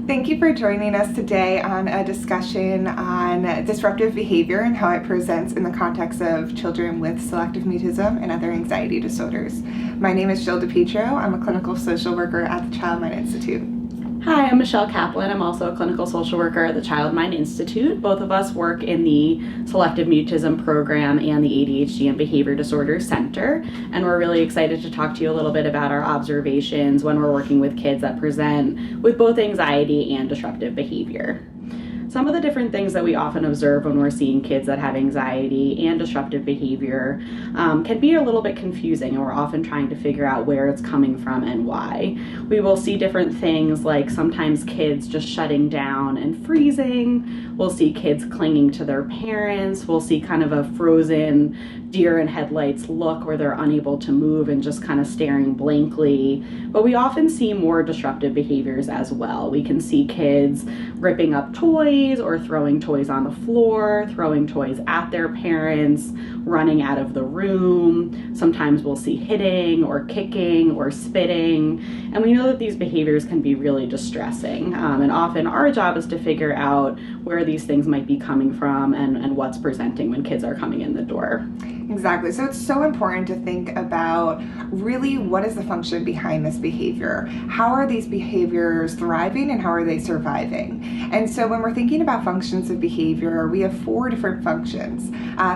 Thank you for joining us today on a discussion on disruptive behavior and how it presents in the context of children with selective mutism and other anxiety disorders. My name is Jill DiPietro. I'm a clinical social worker at the Child Mind Institute. Hi, I'm Michelle Kaplan. I'm also a clinical social worker at the Child Mind Institute. Both of us work in the Selective Mutism program and the ADHD and Behavior Disorders Center, and we're really excited to talk to you a little bit about our observations when we're working with kids that present with both anxiety and disruptive behavior. Some of the different things that we often observe when we're seeing kids that have anxiety and disruptive behavior can be a little bit confusing, and we're often trying to figure out where it's coming from and why. We will see different things like sometimes kids just shutting down and freezing. We'll see kids clinging to their parents. We'll see kind of a frozen deer in headlights look where they're unable to move and just kind of staring blankly. But we often see more disruptive behaviors as well. We can see kids ripping up toys or throwing toys on the floor, throwing toys at their parents, running out of the room. Sometimes we'll see hitting or kicking or spitting. And we know that these behaviors can be really distressing. And often our job is to figure out where these things might be coming from and what's presenting when kids are coming in the door. Exactly. So it's so important to think about really what is the function behind this behavior? How are these behaviors thriving and how are they surviving? And so when we're thinking about functions of behavior, we have 4 different functions.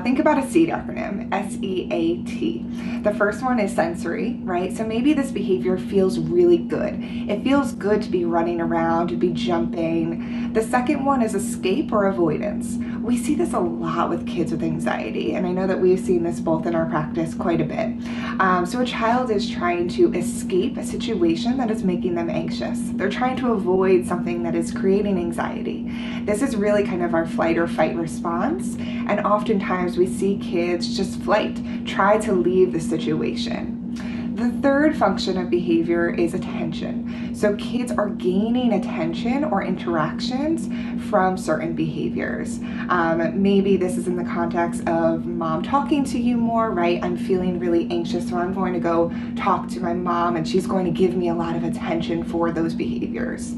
Think about a SEAT acronym, S-E-A-T. The first one is sensory, right? So maybe this behavior feels really good. It feels good to be running around, to be jumping. The second one is escape or avoidance. We see this a lot with kids with anxiety, and I know that we've seen this both in our practice quite a bit. So a child is trying to escape a situation that is making them anxious. They're trying to avoid something that is creating anxiety. This is really kind of our flight or fight response, and oftentimes we see kids just try to leave the situation. The third function of behavior is attention. So kids are gaining attention or interactions from certain behaviors. Maybe this is in the context of mom talking to you more, right? I'm feeling really anxious, so I'm going to go talk to my mom and she's going to give me a lot of attention for those behaviors.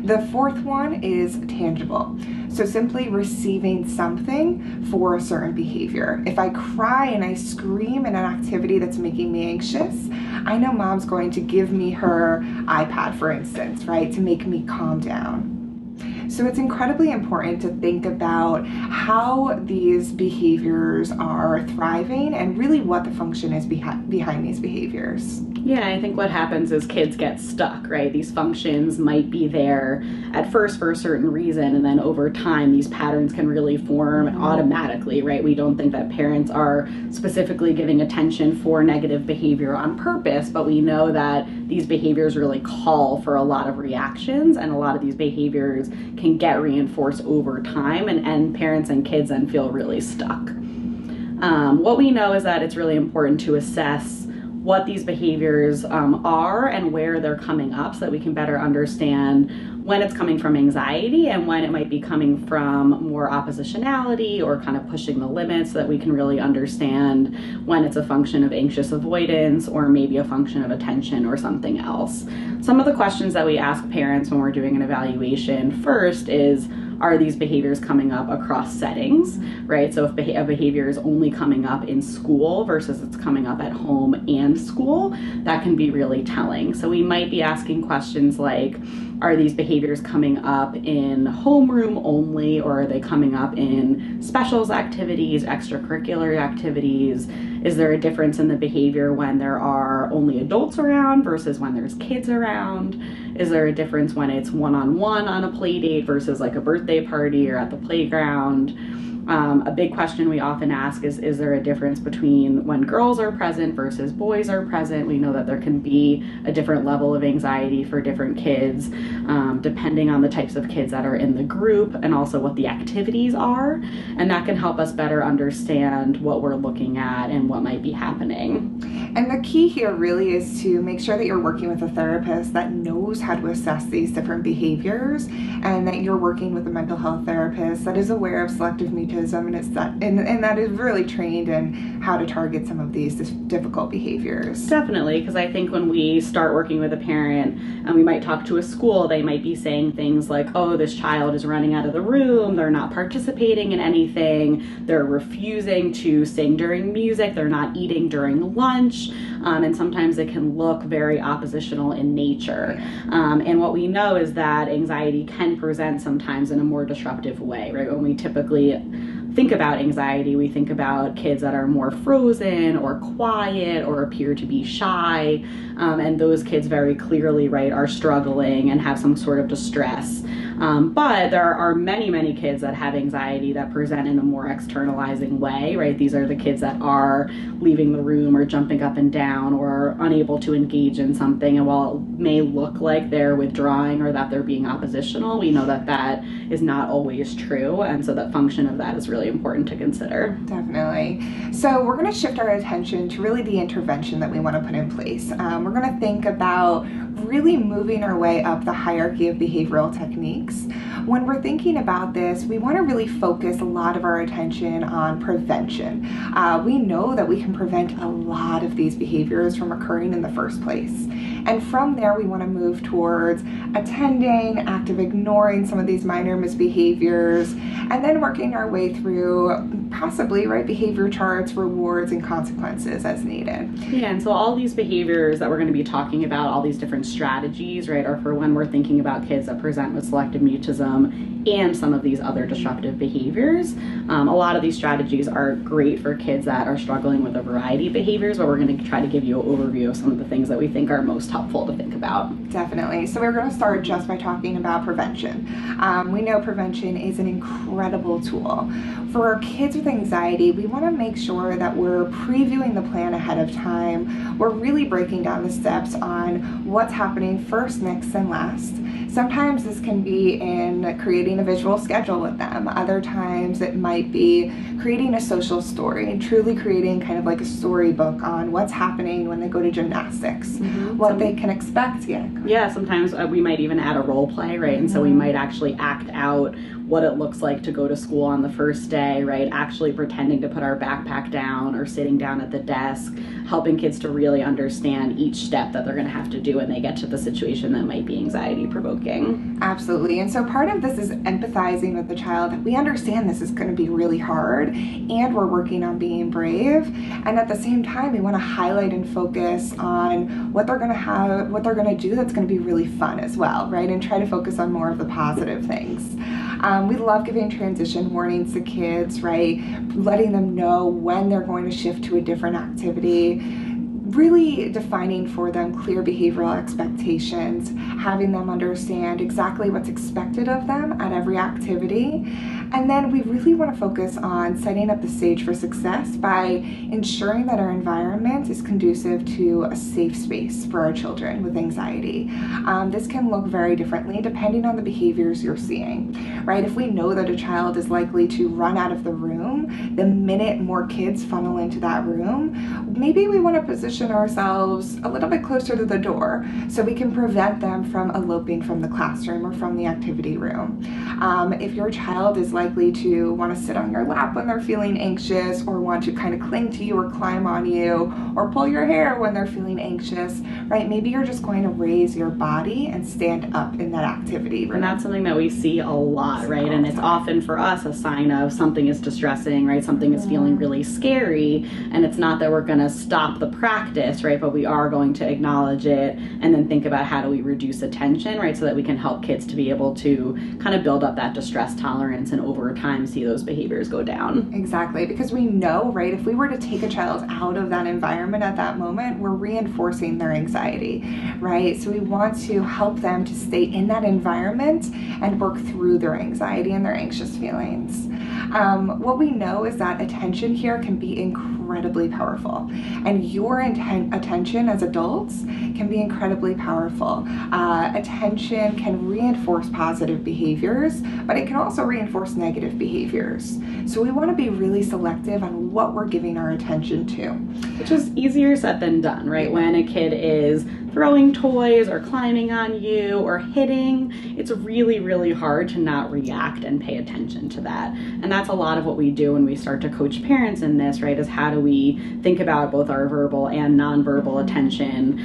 The fourth one is tangible. So simply receiving something for a certain behavior. If I cry and I scream in an activity that's making me anxious, I know mom's going to give me her iPad, for instance, right, to make me calm down. So it's incredibly important to think about how these behaviors are thriving and really what the function is behind these behaviors. Yeah, I think what happens is kids get stuck, right? These functions might be there at first for a certain reason, and then over time, these patterns can really form automatically, right? We don't think that parents are specifically giving attention for negative behavior on purpose, but we know that these behaviors really call for a lot of reactions, and a lot of these behaviors can get reinforced over time, and parents and kids then feel really stuck. What we know is that it's really important to assess what these behaviors are and where they're coming up so that we can better understand when it's coming from anxiety and when it might be coming from more oppositionality or kind of pushing the limits, so that we can really understand when it's a function of anxious avoidance or maybe a function of attention or something else. Some of the questions that we ask parents when we're doing an evaluation first is, are these behaviors coming up across settings, right? So if a behavior is only coming up in school versus it's coming up at home and school, that can be really telling. So we might be asking questions like, are these behaviors coming up in homeroom only, or are they coming up in specials activities, extracurricular activities? Is there a difference in the behavior when there are only adults around versus when there's kids around? Is there a difference when it's one-on-one on a play date versus like a birthday party or at the playground? A big question we often ask is there a difference between when girls are present versus boys are present? We know that there can be a different level of anxiety for different kids, depending on the types of kids that are in the group and also what the activities are. And that can help us better understand what we're looking at and what might be happening. And the key here really is to make sure that you're working with a therapist that knows how to assess these different behaviors, and that you're working with a mental health therapist that is aware of selective mutism and that is really trained in how to target some of these difficult behaviors. Definitely, because I think when we start working with a parent and we might talk to a school, they might be saying things like, oh, this child is running out of the room, they're not participating in anything, they're refusing to sing during music, they're not eating during lunch, and sometimes it can look very oppositional in nature. And what we know is that anxiety can present sometimes in a more disruptive way, right? When we typically think about anxiety, we think about kids that are more frozen or quiet or appear to be shy, and those kids very clearly, right, are struggling and have some sort of distress. But there are many, many kids that have anxiety that present in a more externalizing way, right? These are the kids that are leaving the room or jumping up and down or unable to engage in something. And while it may look like they're withdrawing or that they're being oppositional, we know that that is not always true. And so the function of that is really important to consider. Definitely. So we're going to shift our attention to really the intervention that we want to put in place. We're going to think about really moving our way up the hierarchy of behavioral techniques. When we're thinking about this, we want to really focus a lot of our attention on prevention. We know that we can prevent a lot of these behaviors from occurring in the first place. And from there, we want to move towards attending, active ignoring some of these minor misbehaviors, and then working our way through possibly, right, behavior charts, rewards, and consequences as needed. Yeah, and so all these behaviors that we're going to be talking about, all these different strategies, right, are for when we're thinking about kids that present with selective mutism and some of these other disruptive behaviors. A lot of these strategies are great for kids that are struggling with a variety of behaviors, but we're going to try to give you an overview of some of the things that we think are most helpful to think about. Definitely. So we're going to start just by talking about prevention. We know prevention is an incredible tool. For our kids with anxiety, we want to make sure that we're previewing the plan ahead of time. We're really breaking down the steps on what's happening first, next, and last. Sometimes this can be in creating a visual schedule with them. Other times it might be creating a social story and truly creating kind of like a storybook on what's happening when they go to gymnastics, what they can expect. Yeah, sometimes we might even add a role play, right? And so we might actually act out what it looks like to go to school on the first day, right? Actually pretending to put our backpack down or sitting down at the desk, helping kids to really understand each step that they're going to have to do when they get to the situation that might be anxiety provoking. Absolutely. And so part of this is empathizing with the child that we understand this is going to be really hard and we're working on being brave. And at the same time, we want to highlight and focus on what they're going to have, what they're going to do that's going to be really fun as well, right? And try to focus on more of the positive things. We love giving transition warnings to kids, right? Letting them know when they're going to shift to a different activity, really defining for them clear behavioral expectations, having them understand exactly what's expected of them at every activity. And then we really want to focus on setting up the stage for success by ensuring that our environment is conducive to a safe space for our children with anxiety. This can look very differently depending on the behaviors you're seeing, right? If we know that a child is likely to run out of the room the minute more kids funnel into that room, maybe we want to position ourselves a little bit closer to the door so we can prevent them from eloping from the classroom or from the activity room. If your child is likely to want to sit on your lap when they're feeling anxious, or want to kind of cling to you or climb on you or pull your hair when they're feeling anxious, right? Maybe you're just going to raise your body and stand up in that activity room. And that's something that we see a lot, right? And it's often for us a sign of something is distressing, right? Something is feeling really scary, and it's not that we're going to stop the practice, right? But we are going to acknowledge it and then think about how do we reduce attention, right? So that we can help kids to be able to kind of build up that distress tolerance and over time see those behaviors go down. Exactly, because we know, right, if we were to take a child out of that environment at that moment, we're reinforcing their anxiety, right? So we want to help them to stay in that environment and work through their anxiety and their anxious feelings. What we know is that attention here can be incredibly powerful, and your attention as adults can be incredibly powerful. Attention can reinforce positive behaviors, but it can also reinforce negative behaviors. So we want to be really selective on what we're giving our attention to. Which is easier said than done, right? When a kid is throwing toys or climbing on you or hitting, it's really, really hard to not react and pay attention to that. And that's a lot of what we do when we start to coach parents in this, right? Is how do we think about both our verbal and nonverbal attention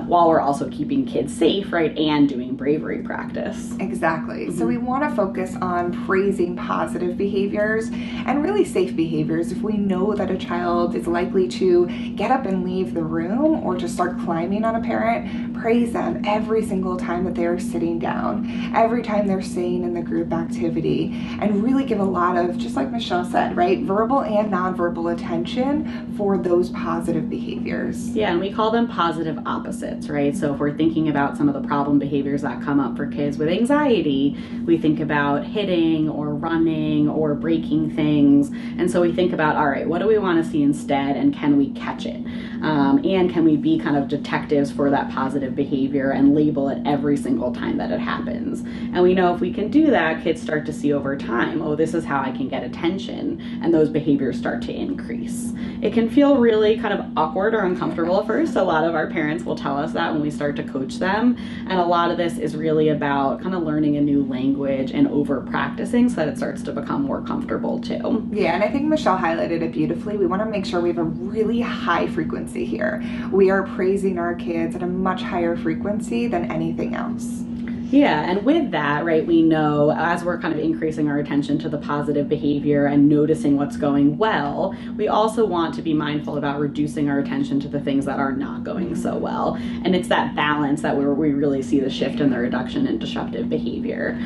while we're also keeping kids safe, right? And doing bravery practice. Exactly. So we want to focus on praising positive behaviors and really safe behaviors. If we know that a child is likely to get up and leave the room or to start climbing on a parent, praise them every single time that they're sitting down, every time they're staying in the group activity, and really give a lot of, just like Michelle said, right, verbal and nonverbal attention for those positive behaviors. Yeah, and we call them positive opposites, right? So if we're thinking about some of the problem behaviors that come up for kids with anxiety, we think about hitting or running or breaking things. And so we think about, all right, what do we want to see instead, and can we catch it? And can we be kind of detectives for that positive behavior and label it every single time that it happens? And we know if we can do that, kids start to see over time, oh, this is how I can get attention, and those behaviors start to increase. It can feel really kind of awkward or uncomfortable at first. A lot of our parents will tell us that when we start to coach them. And a lot of this is really about kind of learning a new language and over practicing so that it starts to become more comfortable too. Yeah, and I think Michelle highlighted it beautifully. We want to make sure we have a really high frequency here. We are praising our kids at a much higher frequency than anything else. Yeah, and with that, right, we know as we're kind of increasing our attention to the positive behavior and noticing what's going well, we also want to be mindful about reducing our attention to the things that are not going so well. And it's that balance that we really see the shift in the reduction in disruptive behavior.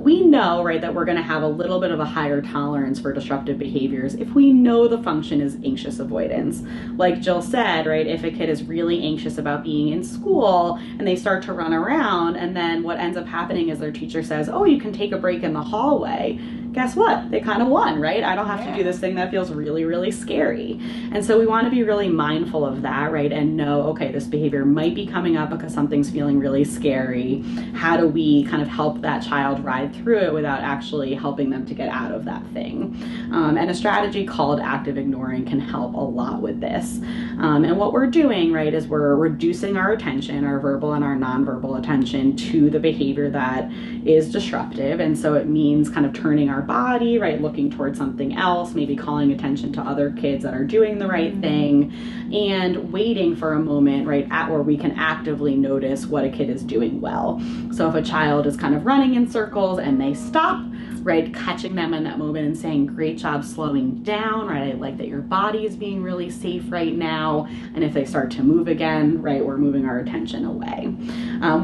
We know, right, that we're going to have a little bit of a higher tolerance for disruptive behaviors if we know the function is anxious avoidance. Like Jill said, right, if a kid is really anxious about being in school and they start to run around, and then what ends up happening is their teacher says, oh, you can take a break in the hallway. Guess what? They kind of won, right? I don't have to do this thing that feels really, really scary. And so we want to be really mindful of that, right? And know, okay, this behavior might be coming up because something's feeling really scary. How do we kind of help that child ride through it without actually helping them to get out of that thing? And a strategy called active ignoring can help a lot with this. And what we're doing, right, is we're reducing our attention, our verbal and our nonverbal attention, to the behavior that is disruptive. And so it means kind of turning our body, right, looking towards something else, maybe calling attention to other kids that are doing the right thing, and waiting for a moment, right, at where we can actively notice what a kid is doing well. So if a child is kind of running in circles and they stop, right, catching them in that moment and saying, great job slowing down, right, I like that your body is being really safe right now. And if they start to move again, right, we're moving our attention away.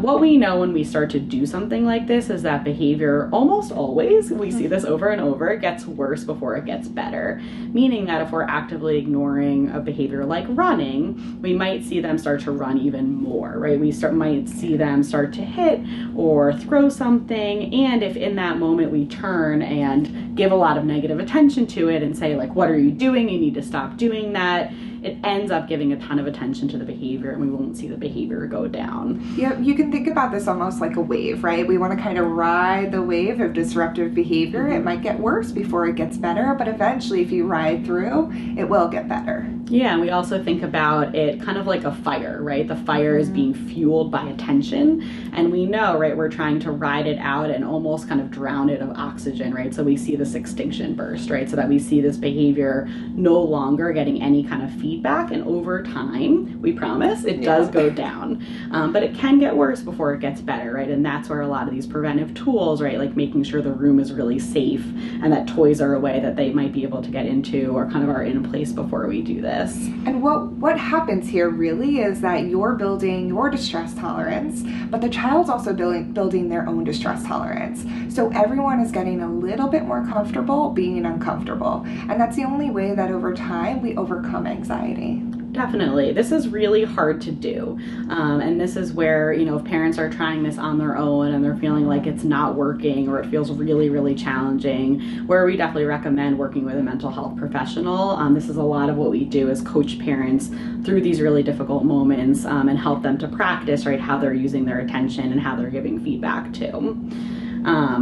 What we know when we start to do something like this is that behavior almost always, we see this over and over, it gets worse before it gets better. Meaning that if we're actively ignoring a behavior like running, we might see them start to run even more, right? We might see them start to hit or throw something. And if in that moment we turn and give a lot of negative attention to it and say, like, what are you doing? You need to stop doing that. It ends up giving a ton of attention to the behavior, and we won't see the behavior go down. Yeah, you can think about this almost like a wave, right? We want to kind of ride the wave of disruptive behavior. It might get worse before it gets better, but eventually if you ride through, it will get better. Yeah, and we also think about it kind of like a fire, right? The fire is being fueled by attention, and we know, right, we're trying to ride it out and almost kind of drown it of oxygen, right? So we see this extinction burst, right? So that we see this behavior no longer getting any kind of feedback, and over time, we promise, it does go down. But it can get worse before it gets better, right? And that's where a lot of these preventive tools, right, like making sure the room is really safe and that toys are a way that they might be able to get into or kind of are in place before we do this. And what happens here really is that you're building your distress tolerance, but the child's also building their own distress tolerance. So everyone is getting a little bit more comfortable being uncomfortable. And that's the only way that over time we overcome anxiety. Definitely. This is really hard to do. And this is where, if parents are trying this on their own and they're feeling like it's not working or it feels really, really challenging, where we definitely recommend working with a mental health professional. This is a lot of what we do is coach parents through these really difficult moments and help them to practice, right, how they're using their attention and how they're giving feedback too.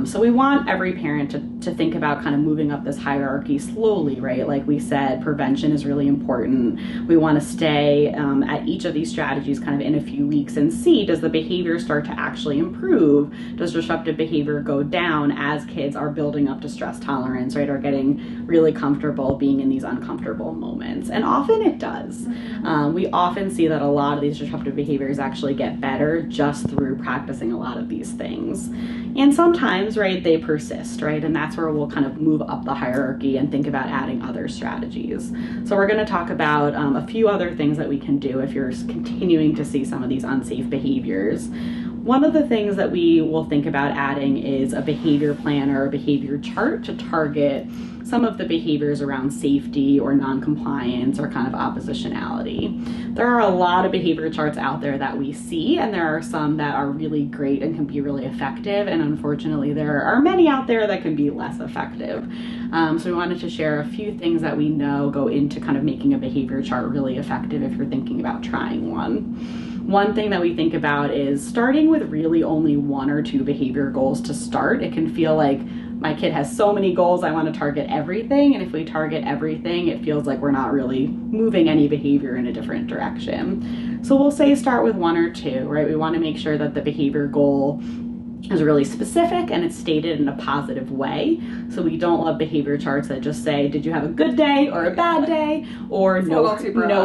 So we want every parent to think about kind of moving up this hierarchy slowly, right? Like we said, prevention is really important. We want to stay at each of these strategies kind of in a few weeks and see, does the behavior start to actually improve? Does disruptive behavior go down as kids are building up to stress tolerance, right? Or getting really comfortable being in these uncomfortable moments. And often it does. We often see that a lot of these disruptive behaviors actually get better just through practicing a lot of these things. And sometimes, right, they persist, right? And that's where we'll kind of move up the hierarchy and think about adding other strategies. So we're going to talk about a few other things that we can do if you're continuing to see some of these unsafe behaviors. One of the things that we will think about adding is a behavior plan or a behavior chart to target some of the behaviors around safety or non-compliance or kind of oppositionality. There are a lot of behavior charts out there that we see, and there are some that are really great and can be really effective, and unfortunately there are many out there that can be less effective. So we wanted to share a few things that we know go into kind of making a behavior chart really effective if you're thinking about trying one. One thing that we think about is starting with really only 1 or 2 behavior goals to start. It can feel like my kid has so many goals, I want to target everything. And if we target everything, it feels like we're not really moving any behavior in a different direction. So we'll say start with 1 or 2, right? We want to make sure that the behavior goal is really specific and it's stated in a positive way. So we don't love behavior charts that just say, did you have a good day or a bad day, or no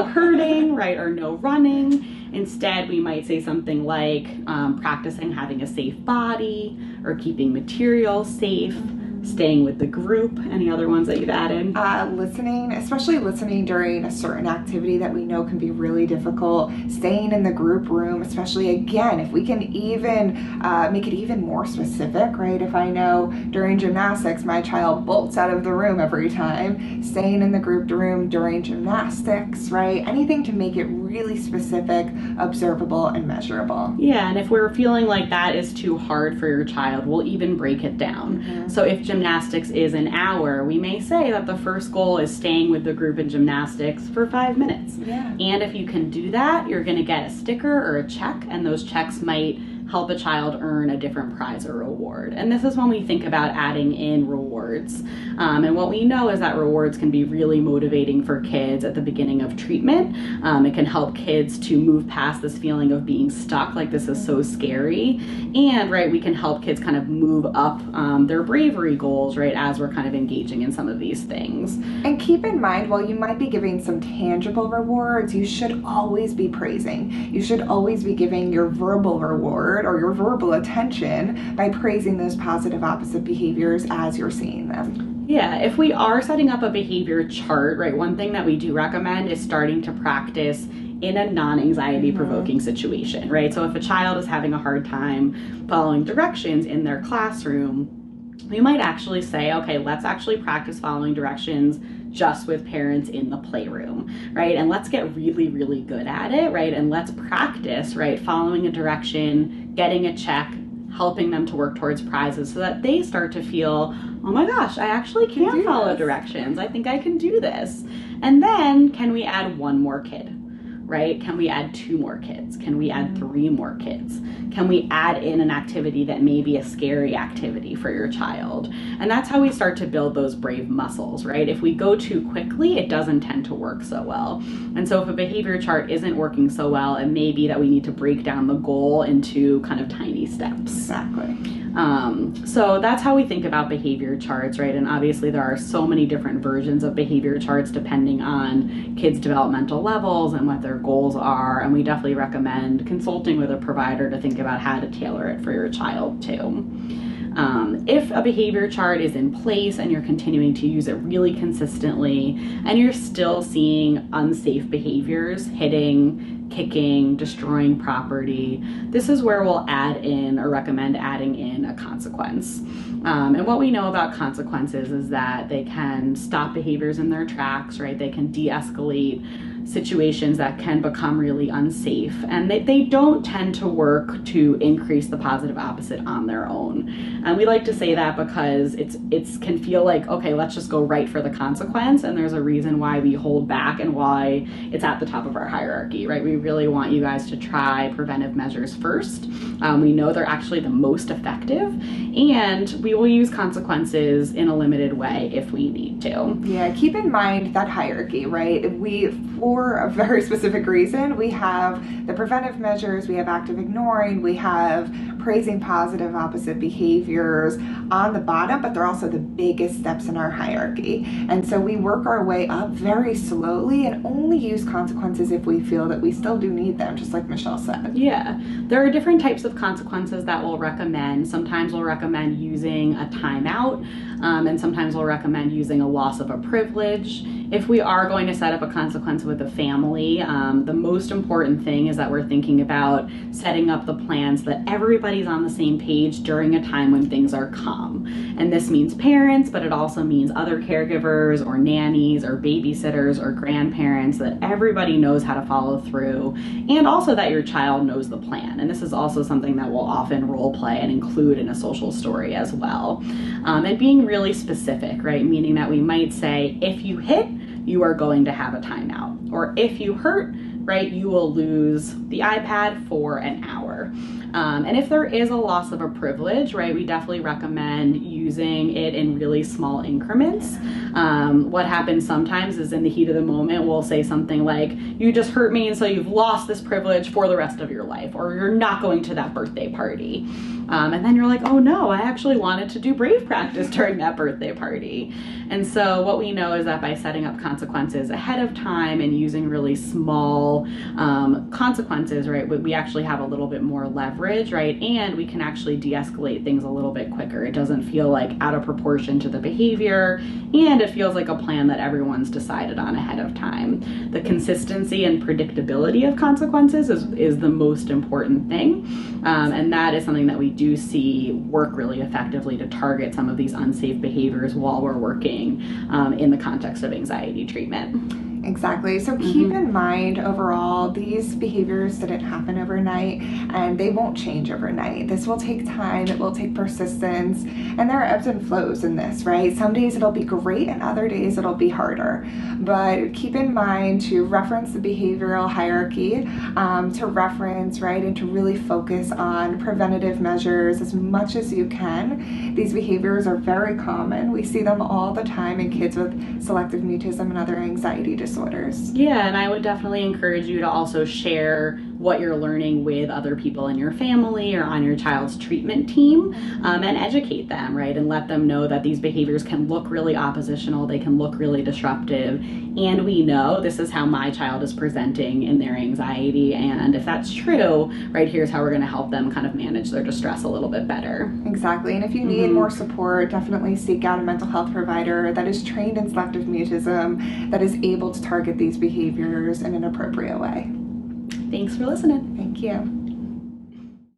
hurting, right, or no running. Instead, we might say something like practicing having a safe body or keeping materials safe, staying with the group. Any other ones that you've added? Listening, especially listening during a certain activity that we know can be really difficult. Staying in the group room, especially again, if we can even make it even more specific, right? If I know during gymnastics, my child bolts out of the room every time, staying in the group room during gymnastics, right? Anything to make it really specific, observable, and measurable. Yeah, and if we're feeling like that is too hard for your child, we'll even break it down. Mm-hmm. So if gymnastics is an hour, we may say that the first goal is staying with the group in gymnastics for 5 minutes. Yeah. And if you can do that, you're going to get a sticker or a check, and those checks might help a child earn a different prize or reward. And this is when we think about adding in rewards. And what we know is that rewards can be really motivating for kids at the beginning of treatment. It can help kids to move past this feeling of being stuck, like this is so scary. And, right, we can help kids kind of move up their bravery goals, right, as we're kind of engaging in some of these things. And keep in mind, while you might be giving some tangible rewards, you should always be praising. You should always be giving your verbal reward or your verbal attention by praising those positive opposite behaviors as you're seeing them. Yeah, if we are setting up a behavior chart, right, one thing that we do recommend is starting to practice in a non-anxiety provoking situation, right? So if a child is having a hard time following directions in their classroom, we might actually say, okay, let's actually practice following directions just with parents in the playroom, right? And let's get really, really good at it, right? And let's practice, right, following a direction, getting a check, helping them to work towards prizes so that they start to feel, oh my gosh, I actually can follow directions. I think I can do this. And then can we add 1 more kid? Right? Can we add 2 more kids? Can we add 3 more kids? Can we add in an activity that may be a scary activity for your child? And that's how we start to build those brave muscles, right? If we go too quickly, it doesn't tend to work so well. And so if a behavior chart isn't working so well, it may be that we need to break down the goal into kind of tiny steps. Exactly. So that's how we think about behavior charts, right? And obviously there are so many different versions of behavior charts depending on kids' developmental levels and what their goals are. And we definitely recommend consulting with a provider to think about how to tailor it for your child too. If a behavior chart is in place and you're continuing to use it really consistently and you're still seeing unsafe behaviors, hitting, kicking, destroying property, this is where we'll add in or recommend adding in a consequence. And what we know about consequences is that they can stop behaviors in their tracks, right? They can de-escalate situations that can become really unsafe, and they don't tend to work to increase the positive opposite on their own. And we like to say that because it can feel like, okay, let's just go right for the consequence, and there's a reason why we hold back and why it's at the top of our hierarchy, right? We really want you guys to try preventive measures first. We know they're actually the most effective, and we will use consequences in a limited way if we need to. Yeah, keep in mind that hierarchy, right? For a very specific reason, we have the preventive measures, we have active ignoring, we have praising positive opposite behaviors on the bottom, but they're also the biggest steps in our hierarchy. And so we work our way up very slowly and only use consequences if we feel that we still do need them, just like Michelle said. Yeah, there are different types of consequences that we'll recommend. Sometimes we'll recommend using a timeout, and sometimes we'll recommend using a loss of a privilege. If we are going to set up a consequence with a family, the most important thing is that we're thinking about setting up the plans so that everybody's on the same page during a time when things are calm. And this means parents, but it also means other caregivers or nannies or babysitters or grandparents, that everybody knows how to follow through, and also that your child knows the plan. And this is also something that we'll often role play and include in a social story as well. And being really specific, right? Meaning that we might say, if you hit, you are going to have a timeout. Or if you hurt, right, you will lose the iPad for an hour. And if there is a loss of a privilege, right, we definitely recommend using it in really small increments. What happens sometimes is in the heat of the moment, we'll say something like, you just hurt me, and so you've lost this privilege for the rest of your life, or you're not going to that birthday party. And then you're like, oh no, I actually wanted to do brave practice during that birthday party. And so what we know is that by setting up consequences ahead of time and using really small consequences, right, we actually have a little bit more leverage, right? And we can actually de-escalate things a little bit quicker. It doesn't feel like out of proportion to the behavior, and it feels like a plan that everyone's decided on ahead of time. The consistency and predictability of consequences is the most important thing. And that is something that we do see work really effectively to target some of these unsafe behaviors while we're working in the context of anxiety treatment. Exactly. So keep in mind, overall, these behaviors didn't happen overnight, and they won't change overnight. This will take time, it will take persistence, and there are ebbs and flows in this, right? Some days it'll be great, and other days it'll be harder. But keep in mind to reference the behavioral hierarchy, to reference, right, and to really focus on preventative measures as much as you can. These behaviors are very common. We see them all the time in kids with selective mutism and other anxiety disorders. Yeah, and I would definitely encourage you to also share what you're learning with other people in your family or on your child's treatment team, and educate them, right? And let them know that these behaviors can look really oppositional, they can look really disruptive, and we know this is how my child is presenting in their anxiety, and if that's true, right, here's how we're going to help them kind of manage their distress a little bit better. Exactly, and if you need more support, definitely seek out a mental health provider that is trained in selective mutism, that is able to target these behaviors in an appropriate way. Thanks for listening. Thank you.